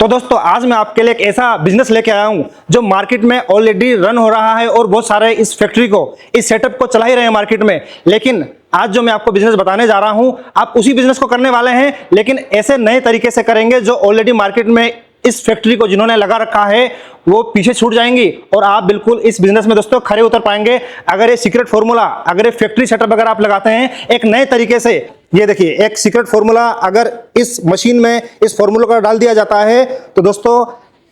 तो दोस्तों आज मैं आपके लिए एक ऐसा बिजनेस लेके आया हूं जो मार्केट में ऑलरेडी रन हो रहा है और बहुत सारे इस फैक्ट्री को, इस सेटअप को चला ही रहे हैं मार्केट में। लेकिन आज जो मैं आपको बिजनेस बताने जा रहा हूं, आप उसी बिजनेस को करने वाले हैं, लेकिन ऐसे नए तरीके से करेंगे जो ऑलरेडी मार्केट में इस फैक्ट्री को जिन्होंने लगा रखा है वो पीछे छूट जाएंगी और आप बिल्कुल इस बिजनेस में दोस्तों खरे उतर पाएंगे। अगर ये सीक्रेट फॉर्मूला, अगर ये फैक्ट्री सेटअप अगर आप लगाते हैं एक नए तरीके से, ये देखिए एक सीक्रेट फॉर्मूला अगर इस मशीन में इस फॉर्मूला का डाल दिया जाता है तो दोस्तों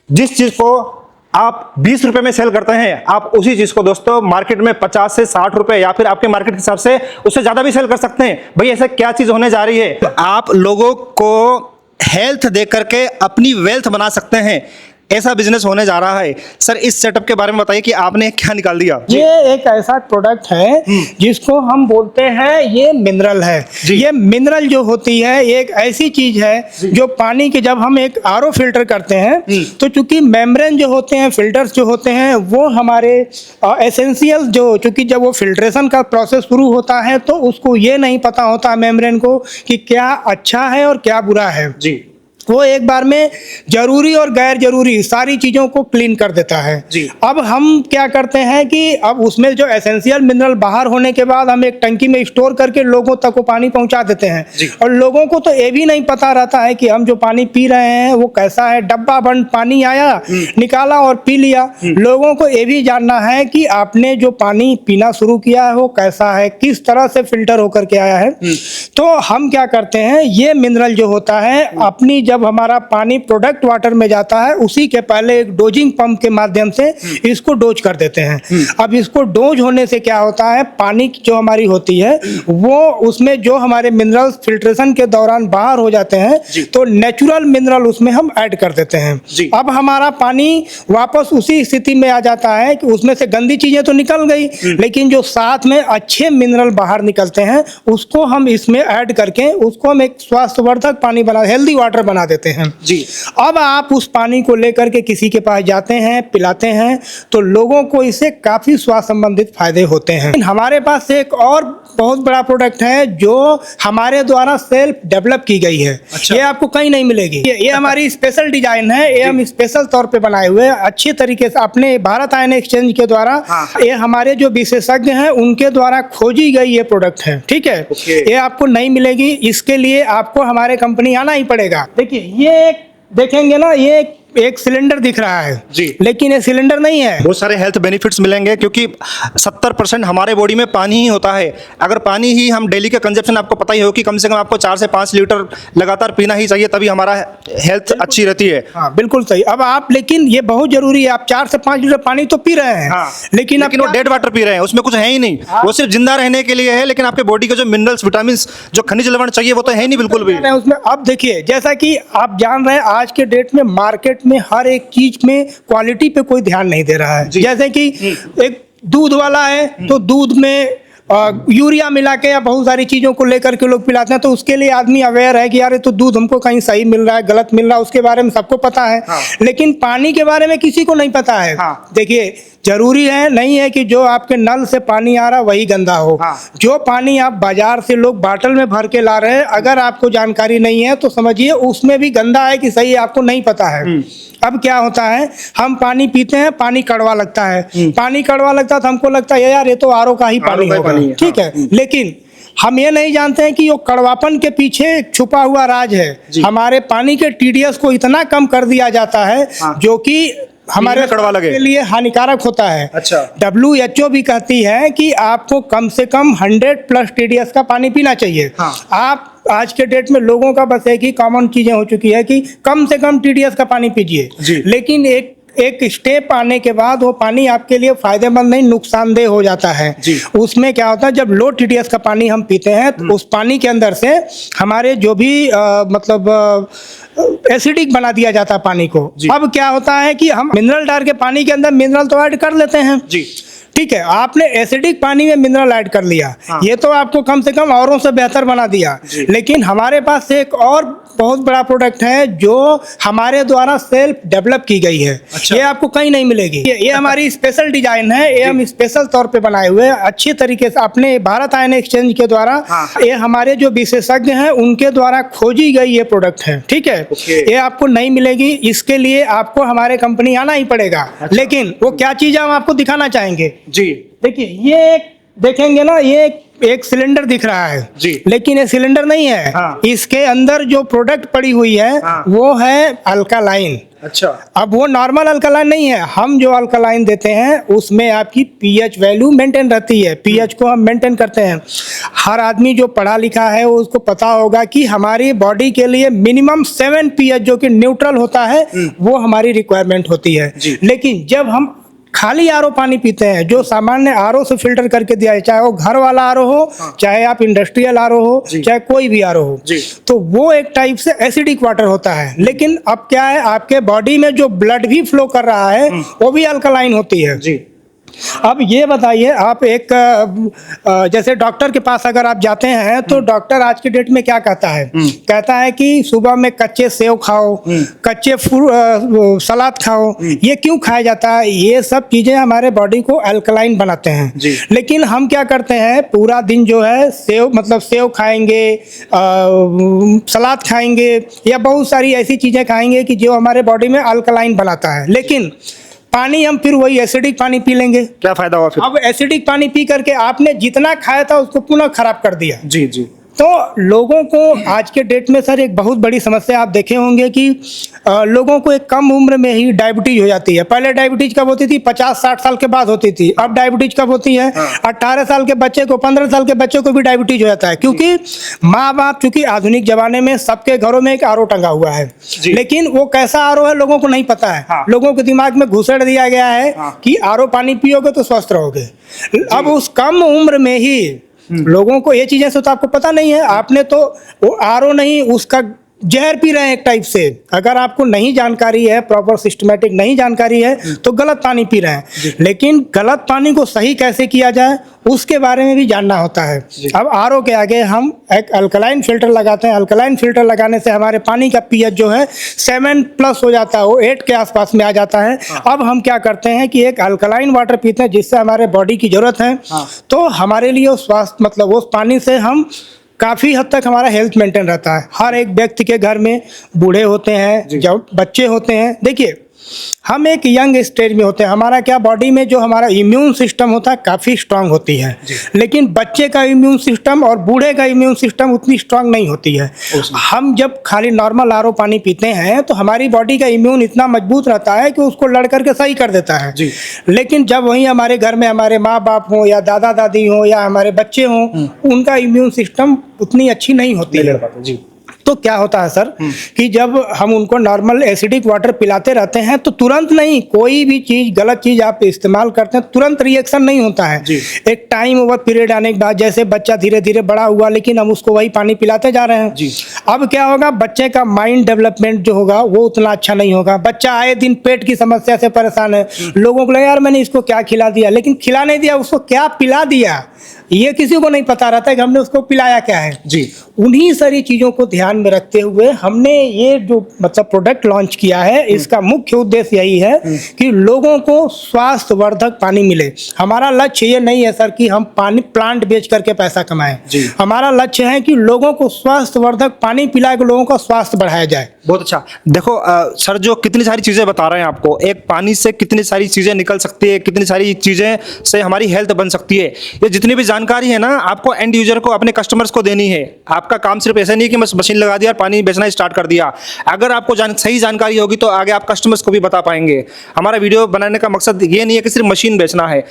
जिस चीज को आप 20 रुपए में सेल करते हैं, आप उसी चीज को दोस्तों मार्केट में 50 से 60 रुपए या फिर आपके मार्केट के हिसाब से उससे ज्यादा भी सेल कर सकते हैं। भाई ऐसा क्या चीज होने जा रही है, आप लोगों को हेल्थ दे करके अपनी वेल्थ बना सकते हैं, ऐसा बिजनेस होने जा रहा है। सर इस सेटअप के बारे में बताइए कि आपने क्या निकाल दिया। ये एक ऐसा प्रोडक्ट है जिसको हम बोलते हैं ये मिनरल है। ये मिनरल जो होती है एक ऐसी चीज है जो पानी के जब हम एक आरओ फिल्टर करते हैं तो चूंकि मेम्ब्रेन जो होते हैं, फिल्टर्स जो होते हैं वो हमारे एसेंशियल जो, चूंकि जब वो फिल्ट्रेशन का प्रोसेस शुरू होता है तो उसको ये नहीं पता होता मेम्ब्रेन को कि क्या अच्छा है और क्या बुरा है जी। वो एक बार में जरूरी और गैर जरूरी सारी चीजों को क्लीन कर देता है जी। अब हम क्या करते हैं कि अब उसमें जो एसेंशियल मिनरल बाहर होने के बाद हम एक टंकी में स्टोर करके लोगों तक वो पानी पहुंचा देते हैं और लोगों को तो ये भी नहीं पता रहता है कि हम जो पानी पी रहे हैं वो कैसा है। डब्बा बंद पानी आया, निकाला और पी लिया। लोगों को ये भी जानना है कि आपने जो पानी पीना शुरू किया है वो कैसा है, किस तरह से फिल्टर होकर के आया है। तो हम क्या करते हैं, ये मिनरल जो होता है अपनी जब हमारा पानी प्रोडक्ट वाटर में जाता है उसी के पहले एक डोजिंग पंप के माध्यम से इसको डोज कर देते हैं। अब इसको डोज होने से क्या होता है, पानी जो हमारी होती है वो उसमें जो हमारे मिनरल्स फिल्ट्रेशन के दौरान बाहर हो जाते हैं तो नेचुरल मिनरल उसमें हम ऐड कर देते हैं। अब हमारा पानी वापस उसी स्थिति में आ जाता है कि उसमें से गंदी चीजें तो निकल गई लेकिन जो साथ में अच्छे मिनरल बाहर निकलते हैं उसको हम इसमें ऐड करके उसको हम एक स्वास्थ्यवर्धक पानी बना, हेल्दी वाटर बना देते हैं जी। अब आप उस पानी को लेकर के किसी के पास जाते हैं, पिलाते हैं तो लोगों को इससे काफी स्वास्थ्य संबंधित फायदे होते हैं। हमारे पास एक और बहुत बड़ा प्रोडक्ट है जो हमारे द्वारा सेल्फ डेवलप की गई है। अच्छा। ये आपको कहीं नहीं मिलेगी। ये हमारी स्पेशल डिजाइन है, ये हम स्पेशल तौर पे बनाए हुए हैं अच्छे तरीके से अपने भारत आयन एक्सचेंज के द्वारा। ये हमारे जो विशेषज्ञ हैं उनके द्वारा खोजी गई ये प्रोडक्ट है, ठीक है। ये आपको नहीं मिलेगी, इसके लिए आपको हमारे कंपनी आना ही पड़ेगा। देखिए ये देखेंगे ना, ये एक सिलेंडर दिख रहा है जी, लेकिन ये सिलेंडर नहीं है। बहुत सारे हेल्थ बेनिफिट्स मिलेंगे क्योंकि 70% हमारे बॉडी में पानी ही होता है। अगर पानी ही हम डेली का कंजप्शन, आपको पता ही हो कि कम से कम आपको 4 से 5 लीटर लगातार पीना ही चाहिए, तभी हमारा हेल्थ अच्छी रहती है। हाँ बिल्कुल सही। अब आप, लेकिन ये बहुत जरूरी है, आप 4 से 5 लीटर पानी तो पी रहे हैं। हाँ। लेकिन वो डेड वाटर पी रहे हैं, उसमें कुछ है ही नहीं। वो सिर्फ जिंदा रहने के लिए है, लेकिन आपके बॉडी के जो मिनरल्स, विटामिन, जो खनिज लवण चाहिए वो तो है नहीं बिल्कुल भी उसमें। अब देखिए जैसा कि आप जान रहे हैं आज के डेट में मार्केट में हर एक चीज में क्वालिटी पे कोई ध्यान नहीं दे रहा है। जैसे कि एक दूध वाला है तो दूध में यूरिया मिला के या बहुत सारी चीजों को लेकर के लोग पिलाते हैं तो उसके लिए आदमी अवेयर है कि यार ये तो दूध हमको कहीं सही मिल रहा है, गलत मिल रहा है, उसके बारे में सबको पता है। हाँ। लेकिन पानी के बारे में किसी को नहीं पता है। हाँ। देखिए जरूरी है नहीं है कि जो आपके नल से पानी आ रहा वही गंदा हो। हाँ। जो पानी आप बाजार से लोग बाटल में भर के ला रहे हैं, अगर आपको जानकारी नहीं है तो समझिए उसमें भी गंदा है कि सही है, आपको नहीं पता है। अब क्या होता है, हम पानी पीते हैं, पानी कड़वा लगता है, पानी कड़वा लगता है तो हमको लगता है यार ये तो आरओ का ही पानी होगा, ठीक है। लेकिन हम ये नहीं जानते हैं कि वो कड़वापन के पीछे छुपा हुआ राज है। हमारे पानी के टीडीएस को इतना कम कर दिया जाता है जो कि हमारे कड़वा लगे के लिए हानिकारक होता है। अच्छा। WHO भी कहती है कि आपको कम से कम 100+ TDS का पानी पीना चाहिए। हाँ। आप आज के डेट में लोगों का बस एक ही कॉमन चीजें हो चुकी है कि कम से कम TDS का पानी पीजिए, लेकिन एक स्टेप आने के बाद वो पानी आपके लिए फायदेमंद नहीं, नुकसानदेह हो जाता है। उसमें क्या होता है, जब लो TDS का पानी हम पीते हैं तो उस पानी के अंदर से हमारे जो भी मतलब एसिडिक बना दिया जाता है पानी को। अब क्या होता है कि हम मिनरल डाल के पानी के अंदर मिनरल तो ऐड कर लेते हैं जी। ठीक है, आपने एसिडिक पानी में मिनरल ऐड कर लिया, ये तो आपको कम से कम औरों से बेहतर बना दिया। लेकिन हमारे पास एक और बहुत बड़ा प्रोडक्ट है जो हमारे द्वारा सेल्फ डेवलप की गई है। ये आपको कहीं नहीं मिलेगी। ये हमारी स्पेशल डिजाइन है, ये हम स्पेशल तौर पे बनाए हुए हैं अच्छी तरीके से अपने भारत आयन एक्सचेंज के द्वारा। ये हमारे जो विशेषज्ञ हैं उनके द्वारा खोजी गई ये प्रोडक्ट है, ठीक है। ये आपको नहीं मिलेगी, इसके लिए आपको हमारे कंपनी आना ही पड़ेगा। लेकिन वो क्या चीज हम आपको दिखाना चाहेंगे जी। देखिए, ये देखेंगे ना, ये एक सिलेंडर दिख रहा है जी, लेकिन ये सिलेंडर नहीं है। इसके अंदर जो प्रोडक्ट पड़ी हुई है वो है अल्कालाइन। अच्छा, अब वो नॉर्मल अल्कालाइन नहीं है, हम जो अल्कालाइन देते हैं उसमें आपकी पीएच वैल्यू मेंटेन रहती है। पीएच को हम मेंटेन करते हैं। हर आदमी जो पढ़ा लिखा है उसको पता होगा कि हमारी बॉडी के लिए मिनिमम 7 पीएच जो कि न्यूट्रल होता है वो हमारी रिक्वायरमेंट होती है। लेकिन जब हम खाली आरओ पानी पीते हैं, जो सामान्य आरओ से फिल्टर करके दिया है, चाहे वो घर वाला आरओ हो, चाहे आप इंडस्ट्रियल आरओ हो, चाहे कोई भी आरओ हो, तो वो एक टाइप से एसिडिक वाटर होता है। लेकिन अब क्या है, आपके बॉडी में जो ब्लड भी फ्लो कर रहा है वो भी अल्कलाइन होती है जी। अब ये बताइए, आप एक जैसे डॉक्टर के पास अगर आप जाते हैं तो डॉक्टर आज के डेट में क्या कहता है, कहता है कि सुबह में कच्चे सेव खाओ, कच्चे सलाद खाओ। ये क्यों खाया जाता है? ये सब चीजें हमारे बॉडी को अल्कलाइन बनाते हैं। लेकिन हम क्या करते हैं, पूरा दिन जो है सेव खाएंगे, सलाद खाएंगे या बहुत सारी ऐसी चीजें खाएंगे कि जो हमारे बॉडी में अल्कलाइन बनाता है। लेकिन पानी हम फिर वही एसिडिक पानी पी लेंगे, क्या फायदा हुआ फिर? अब एसिडिक पानी पी करके आपने जितना खाया था उसको पुनः खराब कर दिया जी जी। तो लोगों को आज के डेट में सर एक बहुत बड़ी समस्या आप देखे होंगे कि लोगों को एक कम उम्र में ही डायबिटीज हो जाती है। पहले डायबिटीज कब होती थी? 50-60 साल के बाद होती थी। अब डायबिटीज कब होती है? 18 साल के बच्चे को, 15 साल के बच्चे को भी डायबिटीज हो जाता है। क्योंकि माँ बाप, चूंकि आधुनिक जमाने में सबके घरों में एक आरओ टंगा हुआ है, लेकिन वो कैसा आरओ है लोगों को नहीं पता है। लोगों के दिमाग में घुसेड़ दिया गया है कि आरओ पानी पियोगे तो स्वस्थ रहोगे। अब उस कम उम्र में ही लोगों को ये चीजें से तो आपको पता नहीं है। आपने तो वो आरओ नहीं, उसका जहर पी रहे हैं एक टाइप से। अगर आपको नहीं जानकारी है, प्रॉपर सिस्टमेटिक नहीं जानकारी है, तो गलत पानी पी रहे हैं। लेकिन गलत पानी को सही कैसे किया जाए उसके बारे में भी जानना होता है। अब आरओ के आगे हम एक अल्कलाइन फिल्टर लगाते हैं। अल्कलाइन फिल्टर लगाने से हमारे पानी का पीएच जो है 7+ हो जाता है, वो 8 के आसपास में आ जाता है। अब हम क्या करते हैं कि एक अल्कलाइन वाटर पीते हैं जिससे हमारे बॉडी की जरूरत है। तो हमारे लिए स्वास्थ्य उस पानी से हम काफ़ी हद तक हमारा हेल्थ मेंटेन रहता है। हर एक व्यक्ति के घर में बूढ़े होते हैं, जब बच्चे होते हैं, देखिए हम एक यंग स्टेज में होते हैं। हमारा क्या, बॉडी में जो हमारा इम्यून सिस्टम होता है काफ़ी स्ट्रांग होती है। लेकिन बच्चे का इम्यून सिस्टम और बूढ़े का इम्यून सिस्टम उतनी स्ट्रांग नहीं होती है। हम जब खाली नॉर्मल आरओ पानी पीते हैं तो हमारी बॉडी का इम्यून इतना मजबूत रहता है कि उसको लड़ करके सही कर देता है। लेकिन जब वहीं हमारे घर में हमारे माँ बाप हों या दादा दादी हों या हमारे बच्चे हों, उनका इम्यून सिस्टम उतनी अच्छी नहीं होती है। तो क्या होता है सर कि जब हम उनको नॉर्मल एसिडिक वाटर पिलाते रहते हैं तो तुरंत नहीं, कोई भी चीज गलत चीज आप इस्तेमाल करते हैं तुरंत रिएक्शन नहीं होता है। एक टाइम ओवर पीरियड आने के बाद, जैसे बच्चा धीरे धीरे बड़ा हुआ लेकिन हम उसको वही पानी पिलाते जा रहे हैं, अब क्या होगा, बच्चे का माइंड डेवलपमेंट जो होगा वो उतना अच्छा नहीं होगा। बच्चा आए दिन पेट की समस्या से परेशान है। लोगों को लगा यार मैंने इसको क्या खिला दिया, लेकिन खिला नहीं दिया, उसको क्या पिला दिया ये किसी को नहीं पता रहता है कि हमने उसको पिलाया क्या है जी। उन्हीं सारी चीज़ों को ध्यान में रखते हुए हमने ये जो प्रोडक्ट लॉन्च किया है, इसका मुख्य उद्देश्य यही है कि लोगों को स्वास्थ्यवर्धक पानी मिले। हमारा लक्ष्य ये नहीं है सर कि हम पानी प्लांट बेच करके पैसा कमाएं। हमारा लक्ष्य है कि लोगों को स्वास्थ्यवर्धक पानी पिला के लोगों का स्वास्थ्य बढ़ाया जाए। बहुत अच्छा। देखो सर, जो कितनी सारी चीज़ें बता रहे हैं आपको, एक पानी से कितनी सारी चीज़ें निकल सकती है, कितनी सारी चीज़ें से हमारी हेल्थ बन सकती है, ये जितनी भी जानकारी है ना आपको एंड यूजर को, अपने कस्टमर्स को देनी है। आपका काम सिर्फ ऐसा नहीं कि बस मशीन लगा दिया और पानी बेचना स्टार्ट कर दिया। अगर आपको सही जानकारी होगी तो आगे आप कस्टमर्स को भी बता पाएंगे। हमारा वीडियो बनाने का मकसद ये नहीं है कि सिर्फ मशीन बेचना है,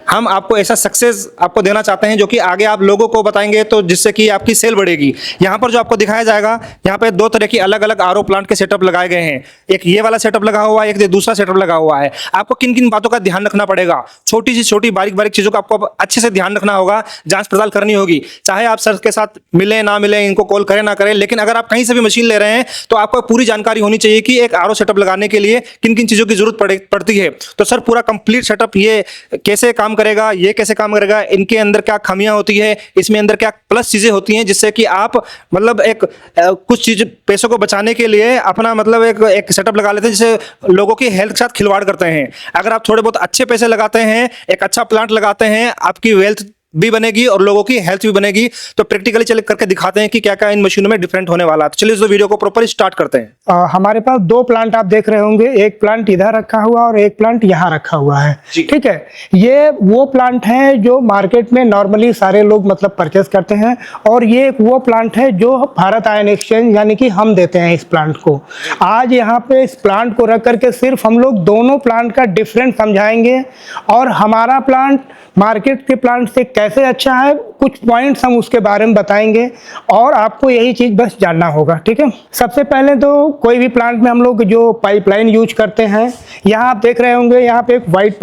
हम आपको ऐसा सक्सेस आपको देना चाहते हैं जो कि आगे आप लोगों को बताएंगे तो जिससे कि आपकी सेल बढ़ेगी। यहाँ पर जो आपको दिखाया जाएगा, यहाँ पे 2 तरह की अलग अलग आरओ प्लांट के सेटअप लगाए गए हैं। एक ये वाला सेटअप लगा हुआ है, एक दूसरा सेटअप लगा हुआ है। आपको किन किन बातों का ध्यान रखना पड़ेगा, छोटी सी छोटी बारीक बारीक चीज़ों का आपको अच्छे से ध्यान रखना होगा, जांच पड़ताल करनी होगी। चाहे आप सर के साथ मिले ना मिले, इनको कॉल करें ना करें, लेकिन अगर आप कहीं से भी मशीन ले रहे हैं तो आपको पूरी जानकारी होनी चाहिए कि एक आरओ सेटअप लगाने के लिए किन किन चीज़ों की जरूरत पड़ती है। तो सर पूरा कंप्लीट सेटअप ये कैसे काम करेगा, ये कैसे काम करेगा, इनके अंदर क्या खामियां होती है, इसमें अंदर क्या प्लस चीजें होती हैं, जिससे कि आप मतलब एक कुछ चीज पैसों को बचाने के लिए अपना मतलब एक सेटअप लगा लेते हैं, जिससे लोगों की हेल्थ के साथ खिलवाड़ करते हैं। अगर आप थोड़े बहुत अच्छे पैसे लगाते हैं, एक अच्छा प्लांट लगाते हैं, आपकी वेल्थ भी बनेगी और लोगों की हेल्थ भी बनेगी। तो प्रैक्टिकली चल करके दिखाते हैं कि क्या क्या इन मशीनों में डिफरेंट होने वाला है। तो चलिए इस वीडियो को प्रॉपर स्टार्ट करते हैं। हमारे पास दो प्लांट आप देख रहे होंगे, एक प्लांट इधर रखा हुआ और एक प्लांट यहाँ रखा हुआ है। ठीक है, ये वो प्लांट है जो मार्केट में नॉर्मली सारे लोग मतलब परचेस करते हैं, और ये एक वो प्लांट है जो भारत आयन एक्सचेंज यानी कि हम देते हैं इस प्लांट को। आज यहाँ पे इस प्लांट को रख करके सिर्फ हम लोग दोनों प्लांट का डिफरेंस समझाएंगे, और हमारा प्लांट मार्केट के प्लांट से कैसे अच्छा है, कुछ पॉइंट्स हम उसके बारे में बताएंगे, और आपको यही चीज़ बस जानना होगा। ठीक है, सबसे पहले तो कोई भी प्लांट में हम लोग जो पाइपलाइन यूज करते हैं, यहाँ आप देख रहे होंगे, यहाँ पे एक वाइट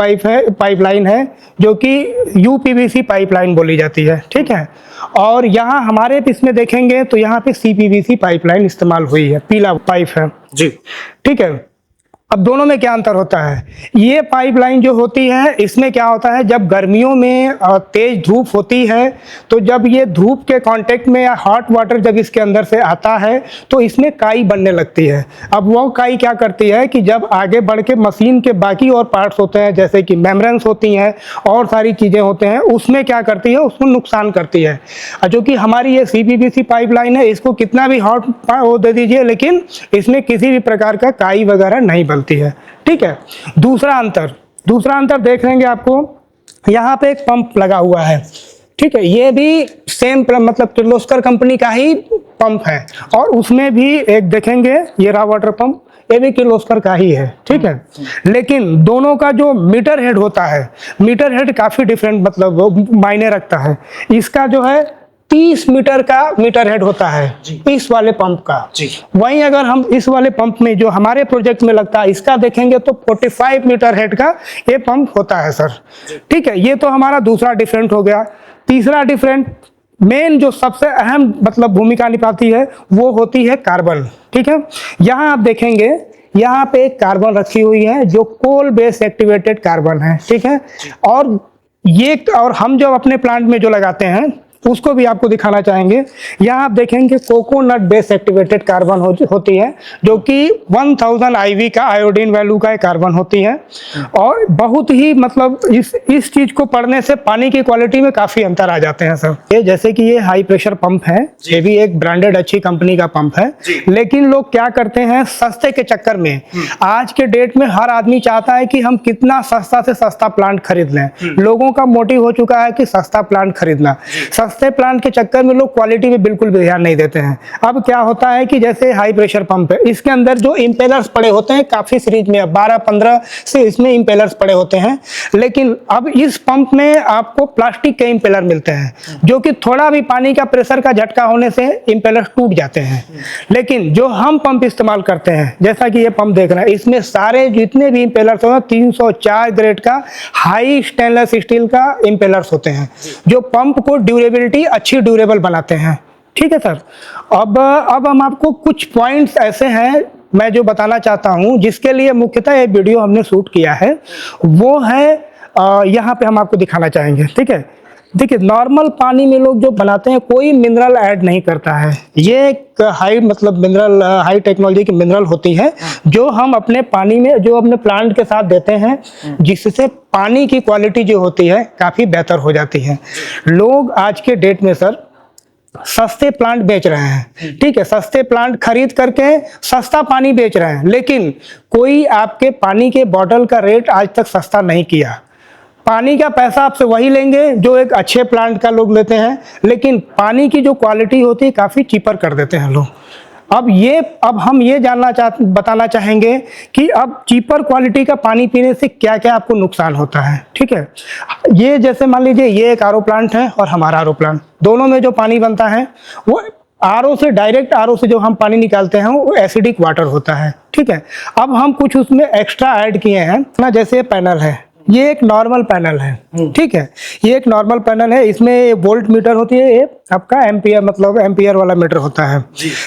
पाइपलाइन है जो कि यूपीवीसी पाइपलाइन बोली जाती है। ठीक है, और यहाँ हमारे इसमें देखेंगे तो यहाँ पे सीपीवीसी पाइपलाइन इस्तेमाल हुई है, पीला पाइप है जी। ठीक है, अब दोनों में क्या अंतर होता है? ये पाइपलाइन जो होती है, इसमें क्या होता है, जब गर्मियों में तेज धूप होती है, तो जब ये धूप के कांटेक्ट में या हॉट वाटर जब इसके अंदर से आता है तो इसमें काई बनने लगती है। अब वो काई क्या करती है कि जब आगे बढ़ के मशीन के बाकी और पार्ट्स होते हैं, जैसे कि मेम्ब्रेन्स होती हैं और सारी चीज़ें होते हैं, उसमें क्या करती है, उसको नुकसान करती है। जो कि हमारी ये सीपीवीसी पाइपलाइन है, इसको कितना भी हॉट वो दे दीजिए, लेकिन इसमें किसी भी प्रकार का काई वगैरह नहीं बनती है। ठीक है, दूसरा अंतर देख लेंगे आपको, यहाँ पे एक पंप लगा हुआ है। ठीक है, ये भी सेम मतलब किर्लोस्कर कंपनी का ही पंप है, और उसमें भी एक देखेंगे ये रॉ वाटर पंप, ये भी किर्लोस्कर का ही है। ठीक है, लेकिन दोनों का जो मीटर हेड होता है, मीटर हेड काफी डिफरेंट मतलब मायने रखता है। इसका जो है 30 मीटर का मीटर हेड होता है इस वाले पंप का जी। वहीं अगर हम इस वाले पंप में जो हमारे प्रोजेक्ट में लगता है, इसका देखेंगे तो 45 मीटर हेड का ये पंप होता है सर। ठीक है, ये तो हमारा दूसरा डिफरेंट हो गया। तीसरा डिफरेंट, मेन जो सबसे अहम मतलब भूमिका निभाती है, वो होती है कार्बन। ठीक है, यहाँ आप देखेंगे, यहाँ पे एक कार्बन रखी हुई है जो कोल बेस एक्टिवेटेड कार्बन है। ठीक है, और हम जो अपने प्लांट में जो लगाते हैं उसको भी आपको दिखाना चाहेंगे। यहाँ आप देखेंगे कोकोनट बेस एक्टिवेटेड कार्बन होती है, जो कि 1000 IV का आयोडीन वैल्यू का कार्बन होती है, और बहुत ही मतलब इस चीज को पढ़ने से पानी की क्वालिटी में काफी अंतर आ जाते हैं सर। ये जैसे कि ये हाई प्रेशर पंप है, ये भी एक ब्रांडेड अच्छी कंपनी का पंप है, लेकिन लोग क्या करते हैं, सस्ते के चक्कर में, आज के डेट में हर आदमी चाहता है कि हम कितना सस्ता से सस्ता प्लांट खरीद लें। लोगों का मोटिव हो चुका है कि सस्ता प्लांट खरीदना। सस्ते प्लांट के चक्कर में लोग क्वालिटी पे बिल्कुल भी ध्यान नहीं देते हैं। अब क्या होता है कि जैसे हाई प्रेशर पंप है, इसके अंदर जो इंपेलर्स पड़े होते हैं, काफी सीरीज में 12-15 से इसमें इंपेलर्स पड़े होते हैं, लेकिन अब इस पंप में आपको प्लास्टिक के इंपेलर मिलते हैं, जो कि थोड़ा भी पानी का प्रेशर का झटका होने से इंपेलर टूट जाते हैं। लेकिन जो हम पंप इस्तेमाल करते हैं, जैसा कि ये पंप देख रहे हैं, इसमें सारे जितने भी इंपेलर्स होते हैं 304 ग्रेड का हाई स्टेनलेस स्टील का इंपेलर्स होते हैं, जो पंप को ड्यूरेबिलिटी अच्छी ड्यूरेबल बनाते हैं। ठीक है सर, अब हम आपको कुछ पॉइंट्स ऐसे हैं मैं जो बताना चाहता हूं, जिसके लिए मुख्यतः ये वीडियो हमने शूट किया है, वो है यहाँ पे हम आपको दिखाना चाहेंगे। ठीक है, देखिए नॉर्मल पानी में लोग जो बनाते हैं कोई मिनरल ऐड नहीं करता है। ये एक हाई मतलब मिनरल हाई टेक्नोलॉजी की मिनरल होती है, जो हम अपने पानी में जो अपने प्लांट के साथ देते हैं, जिससे पानी की क्वालिटी जो होती है काफ़ी बेहतर हो जाती है। लोग आज के डेट में सर सस्ते प्लांट बेच रहे हैं। ठीक है, सस्ते प्लांट खरीद करके सस्ता पानी बेच रहे हैं, लेकिन कोई आपके पानी के बॉटल का रेट आज तक सस्ता नहीं किया। पानी का पैसा आपसे वही लेंगे जो एक अच्छे प्लांट का लोग लेते हैं, लेकिन पानी की जो क्वालिटी होती है काफ़ी चीपर कर देते हैं लोग। अब हम ये बताना चाहेंगे कि अब चीपर क्वालिटी का पानी पीने से क्या क्या आपको नुकसान होता है। ठीक है, ये जैसे मान लीजिए ये एक आरओ प्लांट है और हमारा आरओ प्लांट, दोनों में जो पानी बनता है वो डायरेक्ट आरओ से जो हम पानी निकालते हैं वो एसिडिक वाटर होता है। ठीक है, अब हम कुछ उसमें एक्स्ट्रा ऐड किए हैं ना, जैसे पैनल है, ये एक नॉर्मल पैनल है। ठीक है, ये एक नॉर्मल पैनल है, इसमें वोल्ट मीटर होती है, ये आपका एम्पियर मतलब एम्पियर वाला मीटर होता है।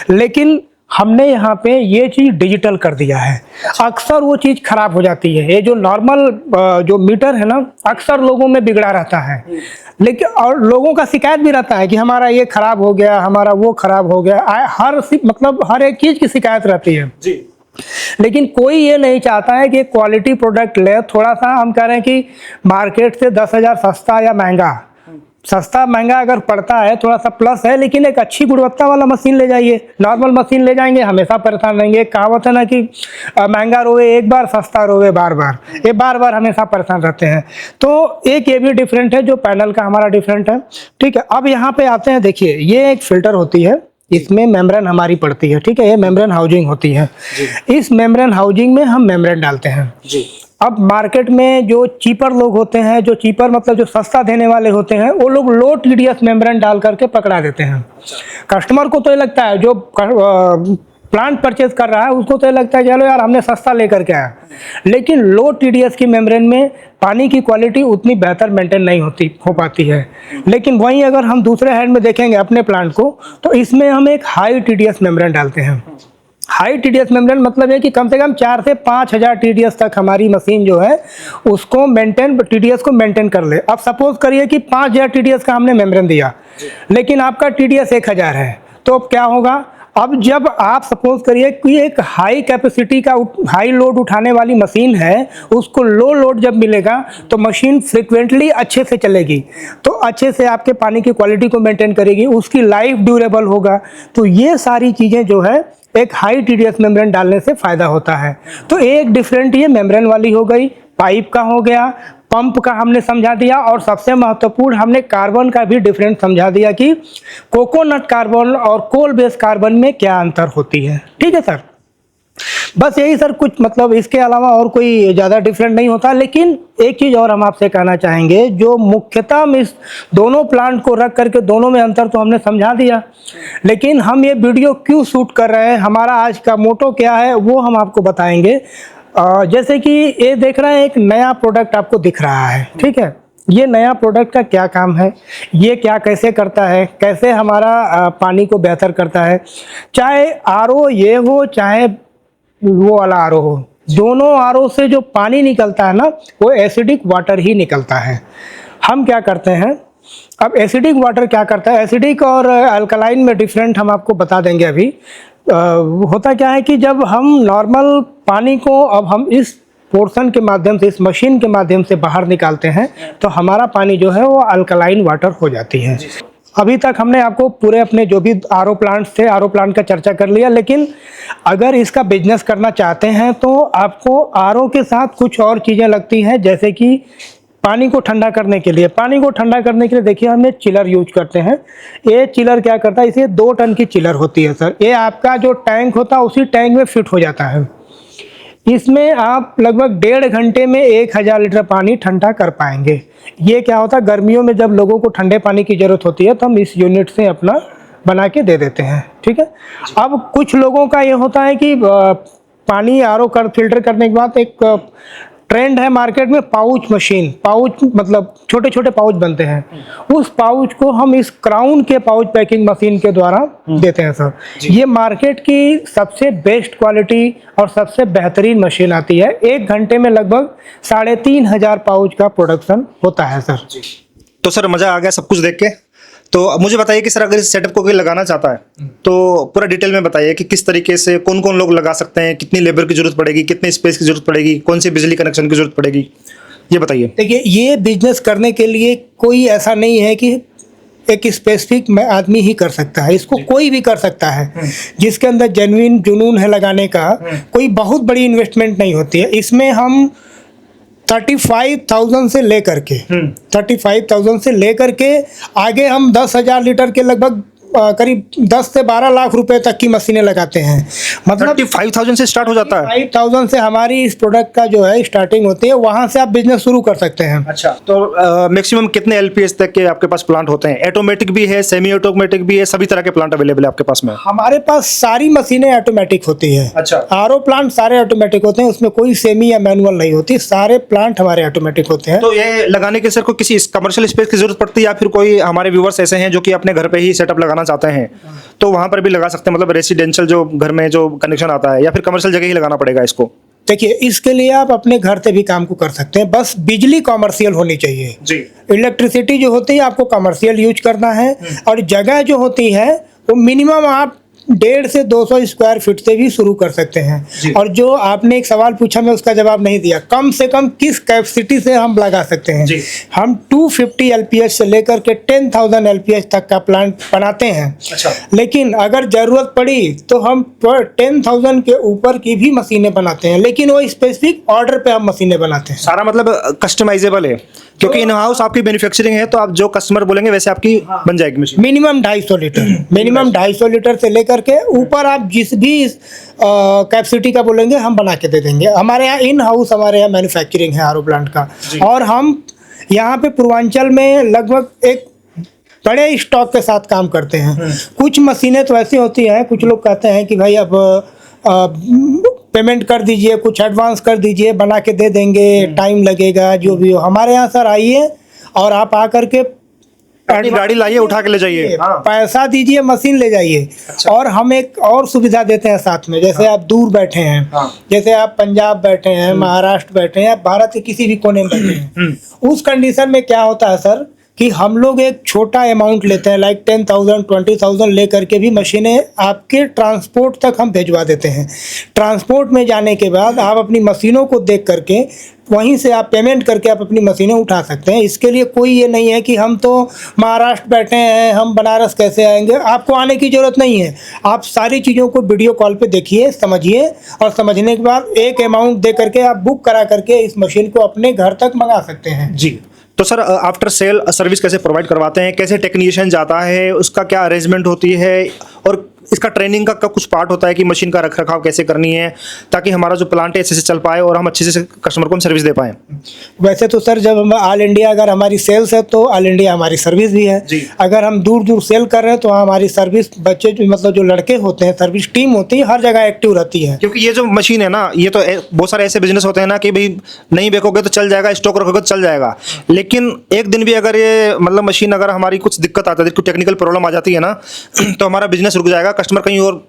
लेकिन हमने यहाँ पे ये चीज़ डिजिटल कर दिया है। अक्सर वो चीज़ खराब हो जाती है, ये जो नॉर्मल जो मीटर है ना, अक्सर लोगों में बिगड़ा रहता है, लेकिन और लोगों का शिकायत भी रहता है कि हमारा ये खराब हो गया, हमारा वो खराब हो गया, मतलब हर एक चीज़ की शिकायत रहती है जी। लेकिन कोई ये नहीं चाहता है कि क्वालिटी प्रोडक्ट ले। थोड़ा सा हम कह रहे हैं कि मार्केट से 10,000 सस्ता या महंगा अगर पड़ता है, थोड़ा सा प्लस है, लेकिन एक अच्छी गुणवत्ता वाला मशीन ले जाइए। नॉर्मल मशीन ले जाएंगे हमेशा परेशान रहेंगे। कहावत है ना कि महंगा रोवे एक बार, सस्ता रोवे बार बार, ये बार बार हमेशा परेशान रहते हैं। तो एक ये भी डिफरेंट है, जो पैनल का हमारा डिफरेंट है। ठीक है, अब यहाँ पे आते हैं। देखिए, ये एक फिल्टर होती है, इसमें मेम्ब्रेन हमारी पड़ती है। ठीक है, ये मेम्ब्रेन हाउसिंग होती है। इस मेम्ब्रेन हाउसिंग में हम मेम्ब्रेन डालते हैं जी। अब मार्केट में जो चीपर लोग होते हैं, जो चीपर मतलब जो सस्ता देने वाले होते हैं, वो लोग लो TDS मेम्ब्रेन डाल करके पकड़ा देते हैं। कस्टमर को तो ये लगता है, जो प्लांट परचेज कर रहा है उसको तो ये लगता है चलो यार हमने सस्ता लेकर के आया, लेकिन लो TDS की मेम्ब्रेन में पानी की क्वालिटी उतनी बेहतर मेंटेन नहीं हो पाती है। लेकिन वहीं अगर हम दूसरे हैंड में देखेंगे अपने प्लांट को, तो इसमें हम एक हाई TDS मेम्ब्रेन डालते हैं। हाई TDS मेम्ब्रेन मतलब है कि कम से कम 4 से 5,000 TDS तक हमारी मशीन जो है उसको TDS को मेंटेन कर ले। अब सपोज करिए कि 5,000 TDS का हमने मेम्ब्रेन दिया, लेकिन आपका TDS 1,000 है, तो अब क्या होगा? अब जब आप सपोज करिए कि एक हाई कैपेसिटी का हाई लोड उठाने वाली मशीन है, उसको लो लोड जब मिलेगा तो मशीन फ्रिक्वेंटली अच्छे से चलेगी, तो अच्छे से आपके पानी की क्वालिटी को मेंटेन करेगी, उसकी लाइफ ड्यूरेबल होगा। तो ये सारी चीज़ें जो है एक हाई TDS मेम्ब्रेन डालने से फ़ायदा होता है। तो एक डिफरेंट ये मेम्ब्रेन वाली हो गई, पाइप का हो गया, पंप का हमने समझा दिया, और सबसे महत्वपूर्ण हमने कार्बन का भी डिफरेंस समझा दिया कि कोकोनट कार्बन और कोल बेस कार्बन में क्या अंतर होती है। ठीक है सर, बस यही सर कुछ, मतलब इसके अलावा और कोई ज़्यादा डिफरेंट नहीं होता। लेकिन एक चीज़ और हम आपसे कहना चाहेंगे, जो मुख्यतः हम इस दोनों प्लांट को रख करके दोनों में अंतर तो हमने समझा दिया, लेकिन हम ये वीडियो क्यों शूट कर रहे हैं, हमारा आज का मोटो क्या है, वो हम आपको बताएंगे। जैसे कि ये देख रहे हैं, एक नया प्रोडक्ट आपको दिख रहा है। ठीक है, ये नया प्रोडक्ट का क्या काम है, ये क्या कैसे करता है, कैसे हमारा पानी को बेहतर करता है। चाहे RO ये हो, चाहे वो वाला RO हो, दोनों RO से जो पानी निकलता है ना, वो एसिडिक वाटर ही निकलता है। हम क्या करते हैं, अब एसिडिक वाटर क्या करता है, एसिडिक और अल्कलाइन में डिफरेंट हम आपको बता देंगे अभी। होता क्या है कि जब हम नॉर्मल पानी को अब हम इस पोर्शन के माध्यम से, इस मशीन के माध्यम से बाहर निकालते हैं, तो हमारा पानी जो है वो अल्कलाइन वाटर हो जाती है। अभी तक हमने आपको पूरे अपने जो भी RO प्लांट्स थे, RO प्लांट का चर्चा कर लिया, लेकिन अगर इसका बिजनेस करना चाहते हैं तो आपको RO के साथ कुछ और चीज़ें लगती हैं, जैसे कि पानी को ठंडा करने के लिए। पानी को ठंडा करने के लिए देखिए हम एक चिलर यूज करते हैं। ये चिलर क्या करता है, इसे 2 टन की चिलर होती है सर। ये आपका जो टैंक होता है उसी टैंक में फिट हो जाता है। इसमें आप लगभग 1.5 घंटे में 1,000 लीटर पानी ठंडा कर पाएंगे। ये क्या होता है, गर्मियों में जब लोगों को ठंडे पानी की ज़रूरत होती है तो हम इस यूनिट से अपना बना के दे देते हैं। ठीक है, अब कुछ लोगों का ये होता है कि पानी RO फिल्टर करने के बाद एक ट्रेंड है मार्केट में पाउच मशीन, पाउच मतलब छोटे छोटे पाउच बनते हैं, उस पाउच को हम इस क्राउन के पाउच पैकिंग मशीन के द्वारा देते हैं सर। ये मार्केट की सबसे बेस्ट क्वालिटी और सबसे बेहतरीन मशीन आती है। 1 घंटे में लगभग 3,500 पाउच का प्रोडक्शन होता है सर। तो सर मज़ा आ गया सब कुछ देख के। तो अब मुझे बताइए कि सर अगर इस सेटअप को कोई लगाना चाहता है तो पूरा डिटेल में बताइए कि किस तरीके से कौन कौन लोग लगा सकते हैं, कितनी लेबर की जरूरत पड़ेगी, कितने स्पेस की जरूरत पड़ेगी, कौन सी बिजली कनेक्शन की जरूरत पड़ेगी, ये बताइए। देखिए, ये बिजनेस करने के लिए कोई ऐसा नहीं है कि एक स्पेसिफिक आदमी ही कर सकता है, इसको कोई भी कर सकता है जिसके अंदर जेन्युइन जुनून है लगाने का। कोई बहुत बड़ी इन्वेस्टमेंट नहीं होती है इसमें। हम 35,000 से लेकर के 35,000 से लेकर के आगे हम 10,000 लीटर के लगभग करीब 10 से 12 लाख रुपए तक की मशीनें लगाते हैं। मतलब 35,000 से स्टार्ट हो जाता है। 35,000 से हमारी इस प्रोडक्ट का जो है स्टार्टिंग होती है, वहां से आप बिजनेस शुरू कर सकते हैं। अच्छा, तो मैक्सिमम कितने LPS तक के आपके पास प्लांट होते हैं? ऑटोमेटिक भी है, सेमी ऑटोमेटिक भी है, सभी तरह के प्लांट अवेलेबल है आपके पास में? हमारे पास सारी मशीनें ऑटोमेटिक होती है। अच्छा, RO प्लांट सारे ऑटोमेटिक होते हैं, उसमें कोई सेमी या मैनुअल नहीं होती, सारे प्लांट हमारे ऑटोमेटिक होते हैं। तो ये लगाने के सर को किसी कमर्शियल स्पेस की जरूरत पड़ती है या फिर कोई हमारे व्यूवर्स ऐसे हैं जो कि अपने घर पे ही सेटअप लगाना लगाना चाहते हैं तो वहाँ पर भी लगा सकते हैं, मतलब रेसिडेंशियल जो घर में जो कनेक्शन आता है, या फिर कमर्शियल जगह ही लगाना पड़ेगा इसको? देखिए, इसके लिए आप अपने घर से भी काम को कर सकते हैं, बस बिजली कॉमर्शियल होनी चाहिए जी। इलेक्ट्रिसिटी जो होती है आपको कमर्शियल यूज करना है, और जगह जो होती है वो मिनिमम आप 150 से 200 स्क्वायर फीट से भी शुरू कर सकते हैं। और जो आपने एक सवाल पूछा, मैं उसका जवाब नहीं दिया, कम से कम किस कैपेसिटी से हम लगा सकते हैं। हम 250 LPH से लेकर के 10,000 LPH तक का प्लांट बनाते हैं। अच्छा। लेकिन अगर ज़रूरत पड़ी तो हम 10,000 के ऊपर की भी मशीनें बनाते हैं, लेकिन वो स्पेसिफिक ऑर्डर पे हम मशीनें बनाते हैं। सारा मतलब कस्टमाइजेबल है, क्योंकि इन हाउस आपकी मैन्युफैक्चरिंग है, तो आप जो कस्टमर बोलेंगे वैसे आपकी बन जाएगी machine. Minimum 250 litre, minimum 250 litre से लेकर के ऊपर आप जिस भी कैपेसिटी का बोलेंगे हम बना के दे देंगे। हमारे यहाँ इन हाउस, हमारे यहाँ मैन्युफैक्चरिंग है आरओ प्लांट का, और हम यहाँ पे पूर्वांचल में लगभग एक बड़े स्टॉक के साथ काम करते हैं। कुछ मशीनें तो ऐसी होती हैं, कुछ लोग कहते हैं कि भाई अब पेमेंट कर दीजिए, कुछ एडवांस कर दीजिए, बना के दे देंगे, टाइम लगेगा, जो भी हो। हमारे यहाँ सर आइए और आप आकर के अपनी गाड़ी लाइए, उठा के ले जाइए, पैसा दीजिए, मशीन ले जाइए। अच्छा। और हम एक और सुविधा देते हैं साथ में, जैसे आप दूर बैठे हैं, जैसे आप पंजाब बैठे हैं, महाराष्ट्र बैठे हैं, भारत के किसी भी कोने में बैठे हैं, उस कंडीशन में क्या होता है सर कि हम लोग एक छोटा अमाउंट लेते हैं, लाइक 10,000 20,000 लेकर के भी मशीनें आपके ट्रांसपोर्ट तक हम भिजवा देते हैं। ट्रांसपोर्ट में जाने के बाद आप अपनी मशीनों को देख करके वहीं से आप पेमेंट करके आप अपनी मशीनें उठा सकते हैं। इसके लिए कोई ये नहीं है कि हम तो महाराष्ट्र बैठे हैं, हम बनारस कैसे आएंगे। आपको आने की ज़रूरत नहीं है, आप सारी चीज़ों को वीडियो कॉल पे देखिए, समझिए, और समझने के बाद एक अमाउंट दे करके आप बुक करा करके इस मशीन को अपने घर तक मंगा सकते हैं। जी। तो सर आफ्टर सेल सर्विस कैसे प्रोवाइड करवाते हैं, कैसे टेक्नीशियन जाता है, उसका क्या अरेंजमेंट होती है, और इसका ट्रेनिंग का कुछ पार्ट होता है कि मशीन का रख रखाव कैसे करनी है, ताकि हमारा जो प्लांट है अच्छे से चल पाए और हम अच्छे से कस्टमर को हम सर्विस दे पाएँ? वैसे तो सर जब हम ऑल इंडिया अगर हमारी सेल्स है तो ऑल इंडिया हमारी सर्विस भी है। अगर हम दूर दूर सेल कर रहे हैं तो हमारी सर्विस, बच्चे मतलब जो लड़के होते हैं, सर्विस टीम होती है, हर जगह एक्टिव रहती है। क्योंकि ये जो मशीन है ना, ये तो बहुत सारे ऐसे बिजनेस होते हैं ना कि भाई नहीं बेचोगे तो चल जाएगा, स्टॉक रखोगे तो चल जाएगा, लेकिन एक दिन भी अगर ये मतलब मशीन अगर हमारी कुछ दिक्कत आता है, कुछ टेक्निकल प्रॉब्लम आ जाती है ना, तो हमारा बिजनेस रुक जाएगा, कस्टमर कहीं और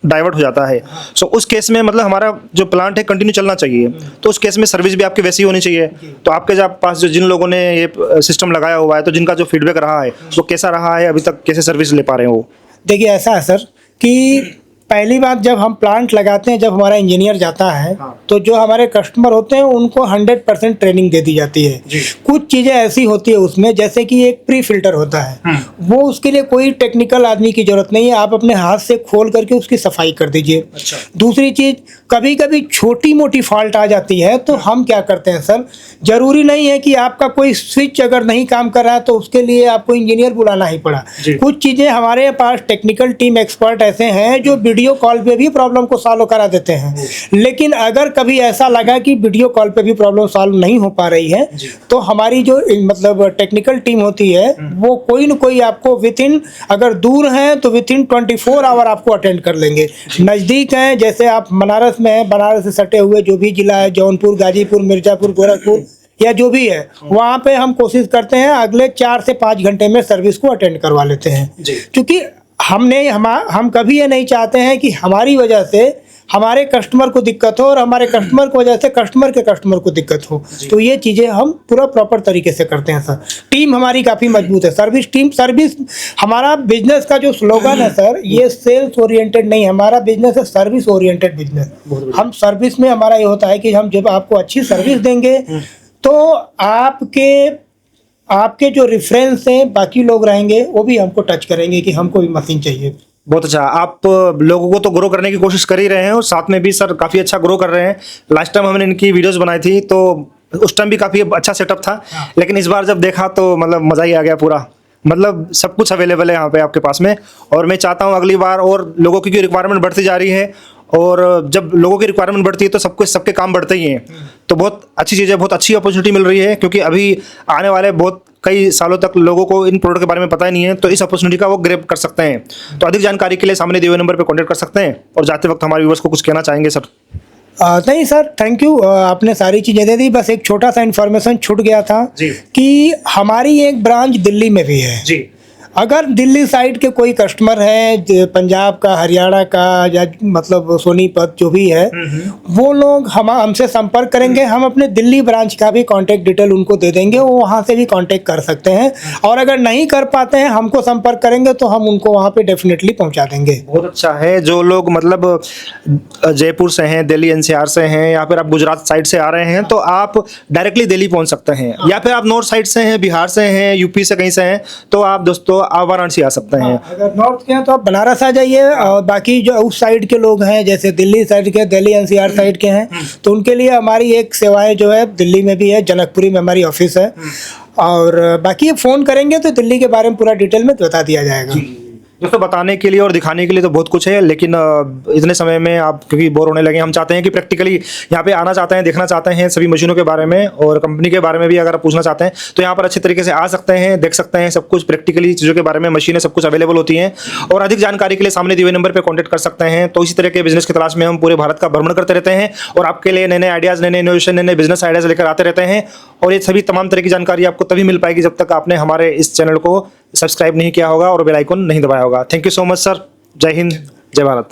डाइवर्ट हो जाता है। सो उस केस में मतलब हमारा जो प्लांट है कंटिन्यू चलना चाहिए, तो उस केस में सर्विस भी आपकी वैसी होनी चाहिए। तो आपके पास जो जिन लोगों ने ये सिस्टम लगाया हुआ है, तो जिनका जो फीडबैक रहा है वो कैसा रहा है, अभी तक कैसे सर्विस ले पा रहे हैं वो? देखिए, ऐसा है सर कि पहली बात, जब हम प्लांट लगाते हैं, जब हमारा इंजीनियर जाता है, तो जो हमारे कस्टमर होते हैं उनको 100% ट्रेनिंग दे दी जाती है। कुछ चीज़ें ऐसी होती है उसमें, जैसे कि एक प्री फिल्टर होता है, वो उसके लिए कोई टेक्निकल आदमी की जरूरत नहीं है, आप अपने हाथ से खोल करके उसकी सफाई कर दीजिए। अच्छा। दूसरी चीज़, कभी कभी छोटी मोटी फॉल्ट आ जाती है तो हम क्या करते हैं सर, जरूरी नहीं है कि आपका कोई स्विच अगर नहीं काम कर रहा है तो उसके लिए आपको इंजीनियर बुलाना ही पड़ा। कुछ चीज़ें हमारे पास टेक्निकल टीम एक्सपर्ट ऐसे हैं जो वीडियो कॉल पे भी प्रॉब्लम को सॉल्व करा देते हैं। लेकिन अगर कभी ऐसा लगा कि वीडियो कॉल पे भी प्रॉब्लम सॉल्व नहीं हो पा रही है, तो हमारी जो मतलब टेक्निकल टीम होती है वो कोई न कोई आपको विथिन, अगर दूर हैं तो विथिन 24 आवर आपको अटेंड कर लेंगे। नज़दीक हैं, जैसे आप बनारस में हैं, बनारस से सटे हुए जो भी जिला है, जौनपुर, गाजीपुर, मिर्ज़ापुर, गोरखपुर या जो भी है, वहाँ पे हम कोशिश करते हैं अगले 4 से 5 घंटे में सर्विस को अटेंड करवा लेते हैं। क्योंकि हम कभी ये नहीं चाहते हैं कि हमारी वजह से हमारे कस्टमर को दिक्कत हो और हमारे कस्टमर की वजह से कस्टमर के कस्टमर को दिक्कत हो। तो ये चीज़ें हम पूरा प्रॉपर तरीके से करते हैं सर। टीम हमारी काफ़ी मजबूत है, सर्विस हमारा बिजनेस का जो स्लोगन है सर, ये सेल्स ओरिएंटेड नहीं, हमारा बिजनेस है सर्विस ओरिएंटेड बिजनेस। हम सर्विस में हमारा ये होता है कि हम जब आपको अच्छी सर्विस देंगे तो आपके जो रेफरेंस हैं बाकी लोग रहेंगे वो भी हमको टच करेंगे कि हमको भी मशीन चाहिए। बहुत अच्छा, आप लोगों को तो ग्रो करने की कोशिश कर ही रहे हैं और साथ में भी सर काफ़ी अच्छा ग्रो कर रहे हैं। लास्ट टाइम हमने इनकी वीडियोस बनाई थी तो उस टाइम भी काफ़ी अच्छा सेटअप था, लेकिन इस बार जब देखा तो मतलब मज़ा ही आ गया पूरा। मतलब सब कुछ अवेलेबल है यहाँ पे आपके पास में, और मैं चाहता हूँ अगली बार और लोगों की रिक्वायरमेंट बढ़ती जा रही है, और जब लोगों की रिक्वायरमेंट बढ़ती है तो सबके काम बढ़ते ही हैं। तो बहुत अच्छी चीज़ है, बहुत अच्छी अपॉर्चुनिटी मिल रही है, क्योंकि अभी आने वाले बहुत कई सालों तक लोगों को इन प्रोडक्ट के बारे में पता ही नहीं है, तो इस अपॉर्चुनिटी का वो ग्रैब कर सकते हैं। तो अधिक जानकारी के लिए सामने दिए हुए नंबर पर कॉन्टैक्ट कर सकते हैं। और जाते वक्त हमारे व्यूअर्स को कुछ कहना चाहेंगे सर? नहीं सर, थैंक यू, आपने सारी चीज़ें दे दी। बस एक छोटा सा इन्फॉर्मेशन छूट गया था कि हमारी एक ब्रांच दिल्ली में भी है। अगर दिल्ली साइड के कोई कस्टमर है पंजाब का, हरियाणा का, या मतलब सोनीपत जो भी है, वो लोग हमसे संपर्क करेंगे। हम अपने दिल्ली ब्रांच का भी कांटेक्ट डिटेल उनको दे देंगे, वो वहाँ से भी कांटेक्ट कर सकते हैं। और अगर नहीं कर पाते हैं, हमको संपर्क करेंगे तो हम उनको वहाँ पे डेफिनेटली पहुँचा देंगे। बहुत अच्छा है। जो लोग मतलब जयपुर से हैं, दिल्ली एनसीआर से हैं, या फिर आप गुजरात साइड से आ रहे हैं, तो आप डायरेक्टली दिल्ली पहुंच सकते हैं। या फिर आप नॉर्थ साइड से हैं, बिहार से हैं, यूपी से कहीं से हैं, तो आप दोस्तों आप वाराणसी आ सकते हैं। अगर नॉर्थ के हैं तो आप बनारस आ जाइए, और बाकी जो उस साइड के लोग हैं, जैसे दिल्ली साइड के, दिल्ली एनसीआर साइड के हैं, तो उनके लिए हमारी एक सेवाएं जो है दिल्ली में भी है, जनकपुरी में हमारी ऑफिस है। और बाकी फ़ोन करेंगे तो दिल्ली के बारे में पूरा डिटेल में बता दिया जाएगा। दोस्तों बताने के लिए और दिखाने के लिए तो बहुत कुछ है, लेकिन इतने समय में आप क्योंकि बोर होने लगे, हम चाहते हैं कि प्रैक्टिकली यहाँ पे आना चाहते हैं, देखना चाहते हैं सभी मशीनों के बारे में और कंपनी के बारे में भी अगर आप पूछना चाहते हैं तो यहाँ पर अच्छे तरीके से आ सकते हैं, देख सकते हैं सब कुछ प्रैक्टिकली चीज़ों के बारे में, मशीनें सब कुछ अवेलेबल होती हैं। और अधिक जानकारी के लिए सामने दिए हुए नंबर पर कॉन्टैक्ट कर सकते हैं। तो इसी तरह के बिजनेस की तलाश में हम पूरे भारत का भ्रमण करते रहते हैं और आपके लिए नए नए आइडियाज़, नए नए इनोवेशन, नए नए बिजनेस आइडियाज़ लेकर आते रहते हैं। और ये सभी तमाम तरह की जानकारी आपको तभी मिल पाएगी जब तक आपने हमारे इस चैनल को सब्सक्राइब नहीं किया होगा और बेल आइकन नहीं दबाया होगा। Thank you so much sir. जय हिंद, जय भारत।